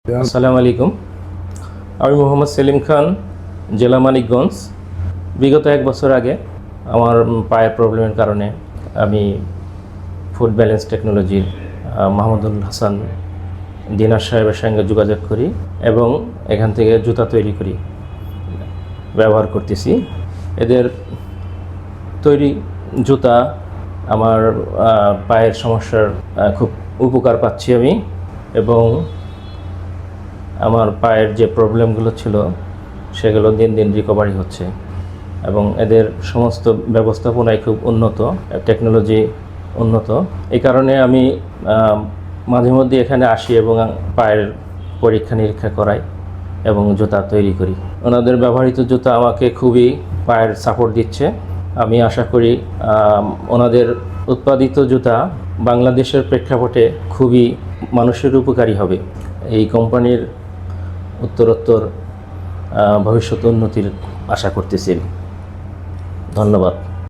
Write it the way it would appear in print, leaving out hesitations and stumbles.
আসসালামু আলাইকুম। আমি মোহাম্মদ সেলিম খান, জেলা মানিকগঞ্জ। বিগত 1 বছর আগে আমার পায়ের প্রবলেমের কারণে আমি ফুড ব্যালেন্স টেকনোলজির মাহমুদুল হাসান দিনার সাহেবের সঙ্গে যোগাযোগ করি এবং এখান থেকে জুতা তৈরি করি, ব্যবহার করতেছি। এদের তৈরি জুতা আমার পায়ের সমস্যার খুব উপকার পাচ্ছি আমি, এবং আমার পায়ের যে প্রবলেমগুলো ছিল সেগুলো দিন দিন রিকভারি হচ্ছে, এবং এদের সমস্ত ব্যবস্থাপনায় খুব উন্নত, টেকনোলজি উন্নত। এই কারণে আমি মাঝে মধ্যে এখানে আসি এবং পায়ের পরীক্ষা নিরীক্ষা করাই এবং জুতা তৈরি করি। ওনাদের ব্যবহৃত জুতা আমাকে খুবই পায়ের সাপোর্ট দিচ্ছে। আমি আশা করি ওনাদের উৎপাদিত জুতা বাংলাদেশের প্রেক্ষাপটে খুবই মানুষের উপকারী হবে। এই কোম্পানির উত্তরোত্তর ভবিষ্যৎ উন্নতির আশা করতেছি। ধন্যবাদ।